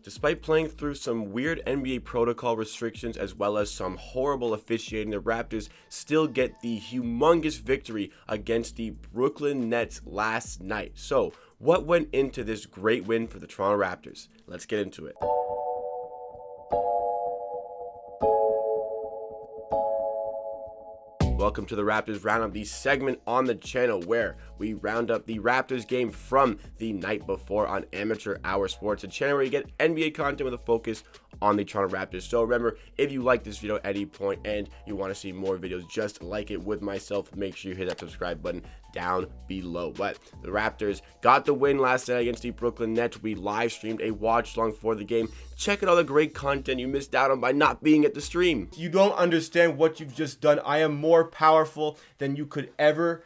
Despite playing through some weird NBA protocol restrictions as well as some horrible officiating, the Raptors still get the humongous victory against the Brooklyn Nets last night. So, what went into this great win for the Toronto Raptors? Let's get into it. Welcome to the Raptors Roundup, the segment on the channel where we round up the Raptors game from the night before on Amateur Hour Sports, a channel where you get NBA content with a focus on the Toronto Raptors. So remember, if you like this video at any point and you want to see more videos just like it with myself, make sure you hit that subscribe button down below. But the Raptors got the win last night against the Brooklyn Nets. We live streamed a watch along for the game. Check out all the great content you missed out on by not being at the stream. You don't understand what you've just done. I am more powerful than you could ever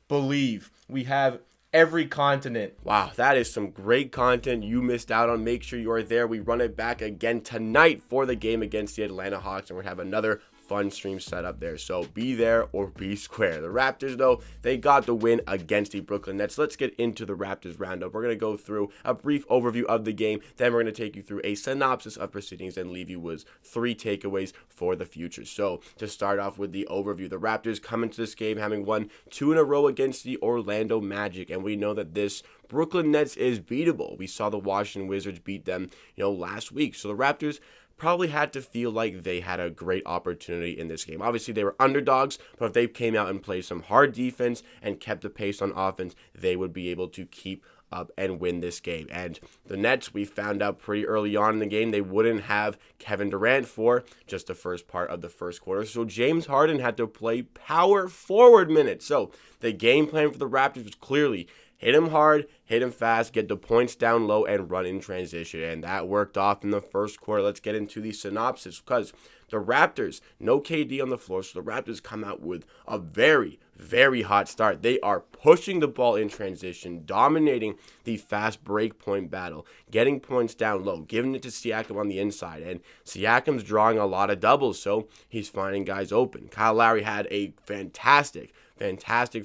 believe. We have every continent. Wow, that is some great content you missed out on. Make sure you are there. We run it back again tonight for the game against the Atlanta Hawks, and we're going to have another fun stream set up there. So be there or be square. The Raptors, though, they got the win against the Brooklyn Nets. Let's get into the Raptors roundup. We're going to go through a brief overview of the game. Then we're going to take you through a synopsis of proceedings and leave you with 3 takeaways for the future. So to start off with the overview, the Raptors come into this game having won 2 in a row against the Orlando Magic. And we know that this Brooklyn Nets is beatable. We saw the Washington Wizards beat them, last week. So the Raptors probably had to feel like they had a great opportunity in this game. Obviously, they were underdogs, but if they came out and played some hard defense and kept the pace on offense, they would be able to keep up and win this game. And the Nets, we found out pretty early on in the game, they wouldn't have Kevin Durant for just the first part of the first quarter. So James Harden had to play power forward minutes. So the game plan for the Raptors was clearly hit him hard, hit him fast, get the points down low, and run in transition. And that worked off in the first quarter. Let's get into the synopsis because the Raptors, no KD on the floor, so the Raptors come out with a very hot start. They are pushing the ball in transition, dominating the fast break point battle, getting points down low, giving it to Siakam on the inside. And Siakam's drawing a lot of doubles, so he's finding guys open. Kyle Lowry had a fantastic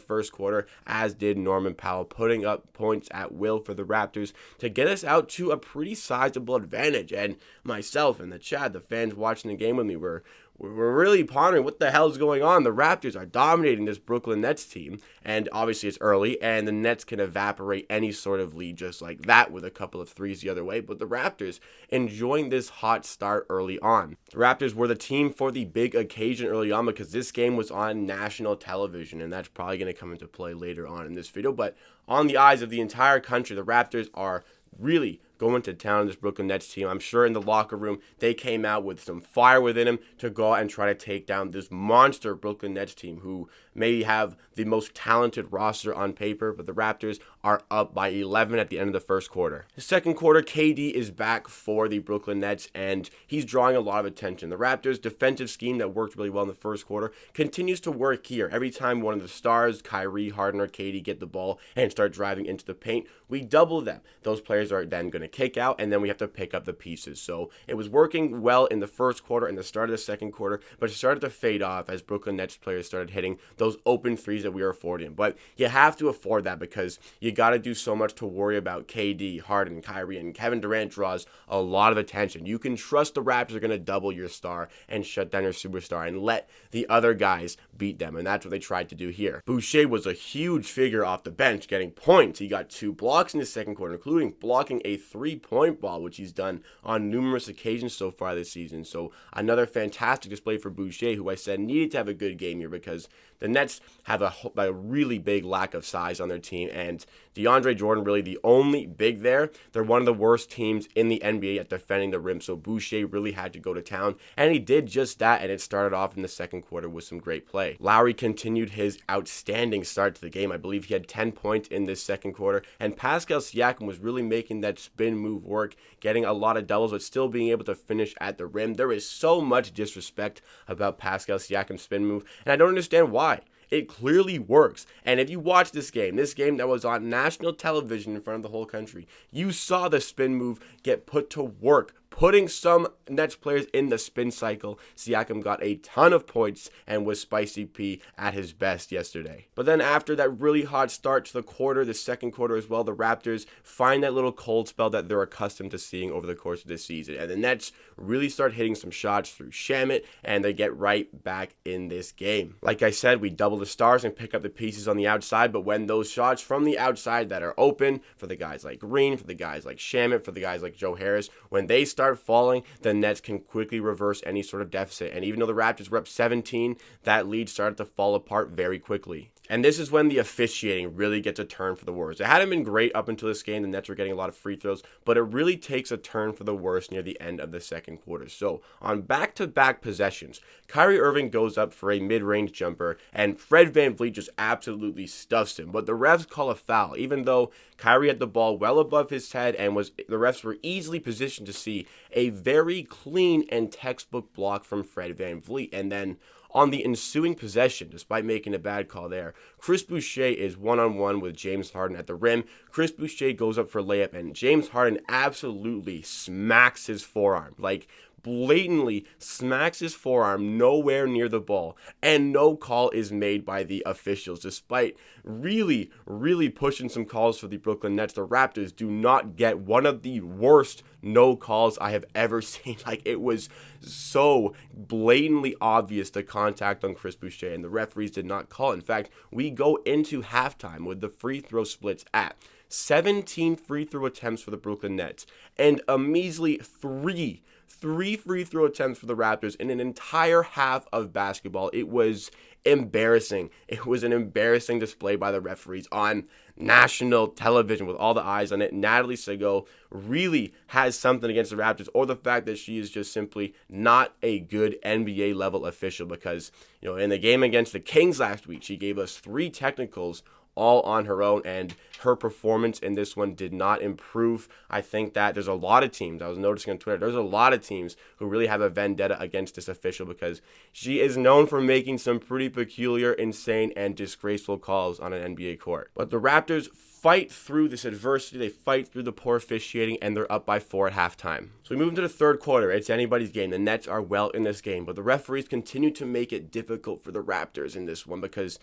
first quarter, as did Norman Powell, putting up points at will for the Raptors to get us out to a pretty sizable advantage. And myself and the chat, the fans watching the game with me, were really pondering what the hell is going on. The Raptors are dominating this Brooklyn Nets team, and obviously it's early, and the Nets can evaporate any sort of lead just like that with a couple of threes the other way, but the Raptors enjoying this hot start early on. The Raptors were the team for the big occasion early on because this game was on national television, and that's probably going to come into play later on in this video, but on the eyes of the entire country, the Raptors are really going to town on this Brooklyn Nets team. I'm sure in the locker room, they came out with some fire within them to go out and try to take down this monster Brooklyn Nets team who may have the most talented roster on paper, but the Raptors are up by 11 at the end of the first quarter. The second quarter, KD is back for the Brooklyn Nets, and he's drawing a lot of attention. The Raptors' defensive scheme that worked really well in the first quarter continues to work here. Every time one of the stars, Kyrie, Harden, or KD, get the ball and start driving into the paint, we double them. Those players are then going to kick out, and then we have to pick up the pieces. So it was working well in the first quarter and the start of the second quarter, but it started to fade off as Brooklyn Nets players started hitting those open threes that we were affording. But you have to afford that because you got to do so much to worry about KD, Harden, Kyrie, and Kevin Durant draws a lot of attention. You can trust the Raptors are going to double your star and shut down your superstar and let the other guys beat them, and that's what they tried to do here. Boucher was a huge figure off the bench, getting points. He got 2 blocks in the second quarter, including blocking a 3-point ball, which he's done on numerous occasions so far this season. So another fantastic display for Boucher, who I said needed to have a good game here because the Nets have a really big lack of size on their team, and DeAndre Jordan really the only big there. They're one of the worst teams in the NBA at defending the rim, so Boucher really had to go to town, and he did just that, and it started off in the second quarter with some great play. Lowry continued his outstanding start to the game. I believe he had 10 points in this second quarter, and Pascal Siakam was really making that spin move work, getting a lot of doubles, but still being able to finish at the rim. There is so much disrespect about Pascal Siakam's spin move, and I don't understand why. It clearly works. And if you watch this game that was on national television in front of the whole country, you saw the spin move get put to work, putting some Nets players in the spin cycle. Siakam got a ton of points and was Spicy P at his best yesterday. But then after that really hot start to the quarter, the second quarter as well, the Raptors find that little cold spell that they're accustomed to seeing over the course of this season. And the Nets really start hitting some shots through Shamet, and they get right back in this game. Like I said, we double the stars and pick up the pieces on the outside, but when those shots from the outside that are open for the guys like Green, for the guys like Shamet, for the guys like Joe Harris, when they start falling, the Nets can quickly reverse any sort of deficit. And even though the Raptors were up 17, that lead started to fall apart very quickly. And this is when the officiating really gets a turn for the worse. It hadn't been great up until this game. The Nets were getting a lot of free throws, but it really takes a turn for the worse near the end of the second quarter. So on back-to-back possessions, Kyrie Irving goes up for a mid-range jumper, and Fred VanVleet just absolutely stuffs him. But the refs call a foul, even though Kyrie had the ball well above his head, and the refs were easily positioned to see a very clean and textbook block from Fred VanVleet. And then on the ensuing possession, despite making a bad call there, Chris Boucher is one-on-one with James Harden at the rim. Chris Boucher goes up for layup, and James Harden absolutely smacks his forearm. Like, blatantly smacks his forearm nowhere near the ball, and no call is made by the officials. Despite really pushing some calls for the Brooklyn Nets, the Raptors do not get one of the worst no calls I have ever seen. Like, it was so blatantly obvious the contact on Chris Boucher, and the referees did not call. In fact, we go into halftime with the free throw splits at 17 free throw attempts for the Brooklyn Nets and a measly three free throw attempts for the Raptors in an entire half of basketball. It was embarrassing. It was an embarrassing display by the referees on national television with all the eyes on it. Natalie Sego really has something against the Raptors, or the fact that she is just simply not a good NBA level official, because, in the game against the Kings last week, she gave us 3 technicals all on her own, and her performance in this one did not improve. I think that there's a lot of teams, I was noticing on Twitter, there's a lot of teams who really have a vendetta against this official, because she is known for making some pretty peculiar, insane, and disgraceful calls on an NBA court. But the Raptors fight through this adversity, they fight through the poor officiating, and they're up by 4 at halftime. So we move into the third quarter. It's anybody's game. The Nets are well in this game, but the referees continue to make it difficult for the Raptors in this one, because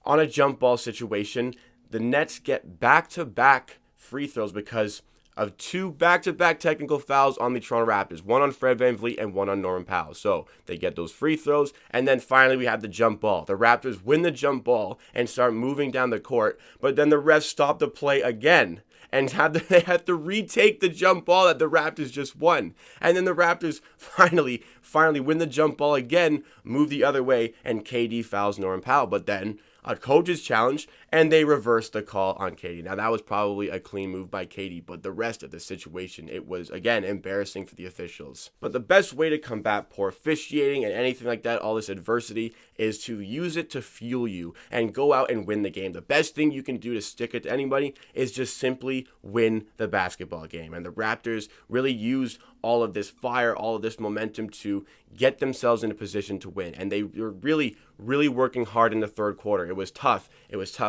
on a jump ball situation, the Nets get back-to-back free throws because of 2 back-to-back technical fouls on the Toronto Raptors, one on Fred VanVleet and one on Norman Powell. So they get those free throws, and then finally we have the jump ball. The Raptors win the jump ball and start moving down the court, but then the refs stop the play again, and they have to retake the jump ball that the Raptors just won. And then the Raptors finally win the jump ball again, move the other way, and KD fouls Norman Powell. But then a coach's challenge, and they reversed the call on KD. Now, that was probably a clean move by KD, but the rest of the situation, it was, again, embarrassing for the officials. But the best way to combat poor officiating and anything like that, all this adversity, is to use it to fuel you and go out and win the game. The best thing you can do to stick it to anybody is just simply win the basketball game. And the Raptors really used all of this fire, all of this momentum to get themselves in a position to win. And they were really working hard in the third quarter. It was tough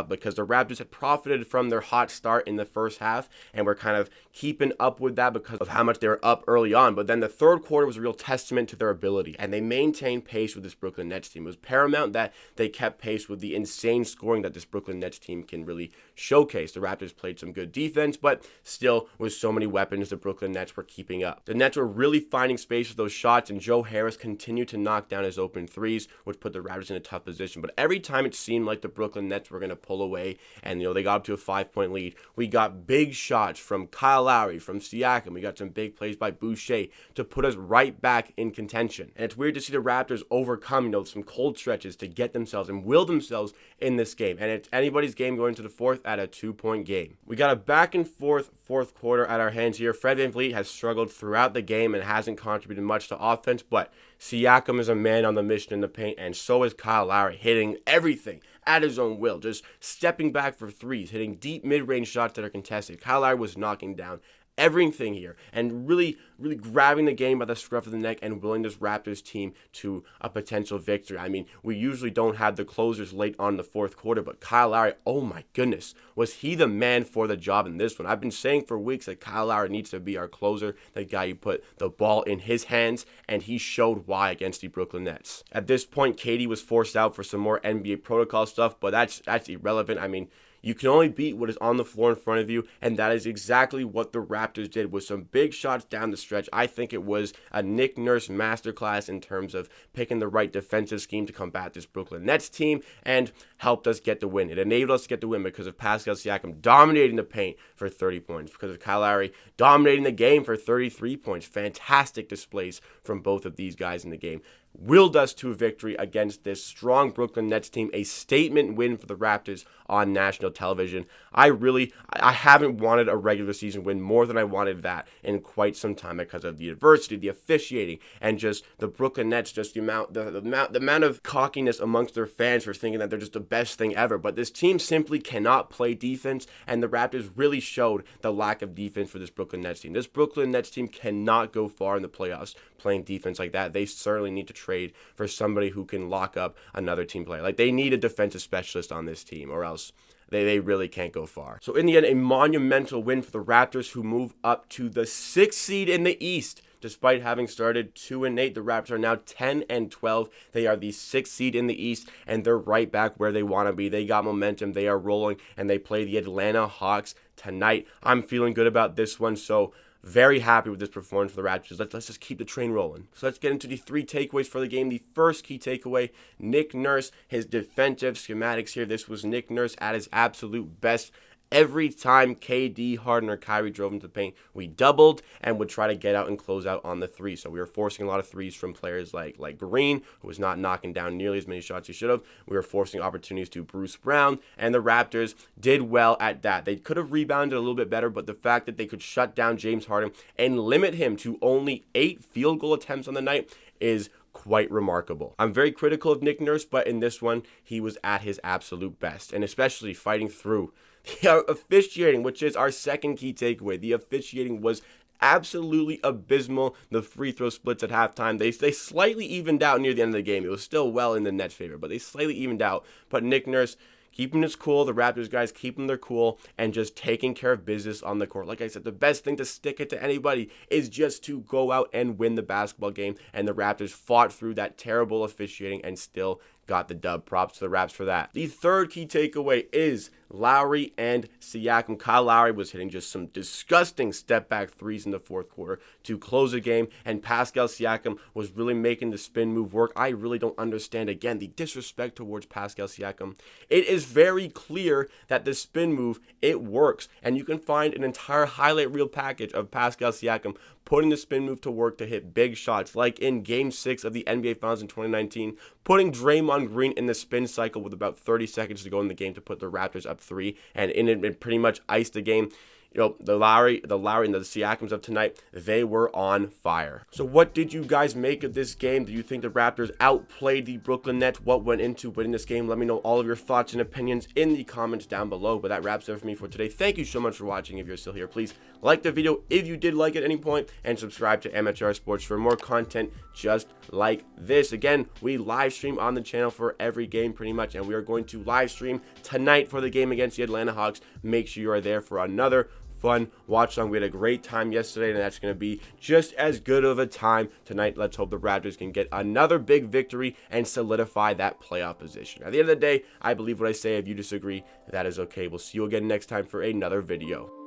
because the Raptors had profited from their hot start in the first half and were kind of keeping up with that because of how much they were up early on. But then the third quarter was a real testament to their ability, and they maintained pace with this Brooklyn Nets team. It was paramount that they kept pace with the insane scoring that this Brooklyn Nets team can really showcase. The Raptors played some good defense, but still with so many weapons, the Brooklyn Nets were keeping up. The Nets were really finding space with those shots, and Joe Harris continued to knock down his open threes, which put the Raptors in a tough position. But every time it seemed like the Brooklyn Nets were going to pull away and they got up to a 5-point lead, we got big shots from Kyle Lowry, from Siakam. We got some big plays by Boucher to put us right back in contention. And it's weird to see the Raptors overcome some cold stretches to get themselves and will themselves in this game. And it's anybody's game going to the fourth at a 2-point game. We got a back and forth fourth quarter at our hands here. Fred VanVleet has struggled throughout the game and hasn't contributed much to offense, but Siakam is a man on the mission in the paint, and so is Kyle Lowry, hitting everything at his own will, just stepping back for threes, hitting deep mid-range shots that are contested. Kyle Lowry was knocking down everything here and really grabbing the game by the scruff of the neck and willing this Raptors team to a potential victory. I mean, we usually don't have the closers late on in the fourth quarter, but Kyle Lowry, oh my goodness, was he the man for the job in this one? I've been saying for weeks that Kyle Lowry needs to be our closer, the guy who put the ball in his hands, and he showed why against the Brooklyn Nets. At this point, KD was forced out for some more NBA protocol stuff, but that's irrelevant. I mean, you can only beat what is on the floor in front of you, and that is exactly what the Raptors did with some big shots down the stretch. I think it was a Nick Nurse masterclass in terms of picking the right defensive scheme to combat this Brooklyn Nets team and helped us get the win. It enabled us to get the win because of Pascal Siakam dominating the paint for 30 points, because of Kyle Lowry dominating the game for 33 points. Fantastic displays from both of these guys in the game. Willed us to a victory against this strong Brooklyn Nets team, a statement win for the Raptors on national television. I haven't wanted a regular season win more than I wanted that in quite some time because of the adversity, the officiating, and just the Brooklyn Nets, just the amount of cockiness amongst their fans for thinking that they're just the best thing ever. But this team simply cannot play defense, and the Raptors really showed the lack of defense for this Brooklyn Nets team. This Brooklyn Nets team cannot go far in the playoffs playing defense like that. They certainly need to trade for somebody who can lock up another team player. Like, they need a defensive specialist on this team, or else they really can't go far. So in the end, a monumental win for the Raptors, who move up to the 6th seed in the East. Despite having started 2-8, the Raptors are now 10-12. They are the 6th seed in the East, and they're right back where they want to be. They got momentum, they are rolling, and they play the Atlanta Hawks tonight. I'm feeling good about this one, so very happy with this performance for the Raptors. Let's just keep the train rolling. So let's get into the 3 takeaways for the game. The first key takeaway, Nick Nurse, his defensive schematics here. This was Nick Nurse at his absolute best. Every time KD, Harden, or Kyrie drove into the paint, we doubled and would try to get out and close out on the 3. So we were forcing a lot of threes from players like Green, who was not knocking down nearly as many shots he should have. We were forcing opportunities to Bruce Brown, and the Raptors did well at that. They could have rebounded a little bit better, but the fact that they could shut down James Harden and limit him to only 8 field goal attempts on the night is quite remarkable. I'm very critical of Nick Nurse, but in this one, he was at his absolute best, and especially fighting through the officiating, which is our second key takeaway. The officiating was absolutely abysmal. The free throw splits at halftime, they slightly evened out near the end of the game. It was still well in the Nets' favor, but they slightly evened out. But Nick Nurse keeping his cool, the Raptors guys keeping their cool, and just taking care of business on the court. Like I said, the best thing to stick it to anybody is just to go out and win the basketball game, and the Raptors fought through that terrible officiating and still got the dub. Props to the Raps for that. The third key takeaway is Lowry and Siakam. Kyle Lowry was hitting just some disgusting step-back threes in the fourth quarter to close the game, and Pascal Siakam was really making the spin move work. I really don't understand, again, the disrespect towards Pascal Siakam. It is very clear that the spin move, it works, and you can find an entire highlight reel package of Pascal Siakam putting the spin move to work to hit big shots, like in Game 6 of the NBA Finals in 2019, putting Draymond Green in the spin cycle with about 30 seconds to go in the game to put the Raptors up 3, and it pretty much iced the game. You know, the Lowry and the Siakams of tonight, they were on fire. So what did you guys make of this game? Do you think the Raptors outplayed the Brooklyn Nets? What went into winning this game? Let me know all of your thoughts and opinions in the comments down below. But that wraps it up for me for today. Thank you so much for watching. If you're still here, please like the video if you did like it at any point, and subscribe to MHR Sports for more content just like this. Again, we live stream on the channel for every game pretty much, and we are going to live stream tonight for the game against the Atlanta Hawks. Make sure you are there for another fun watch along. We had a great time yesterday, and that's going to be just as good of a time tonight. Let's hope the Raptors can get another big victory and solidify that playoff position. At the end of the day, I believe what I say. If you disagree, that is okay. We'll see you again next time for another video.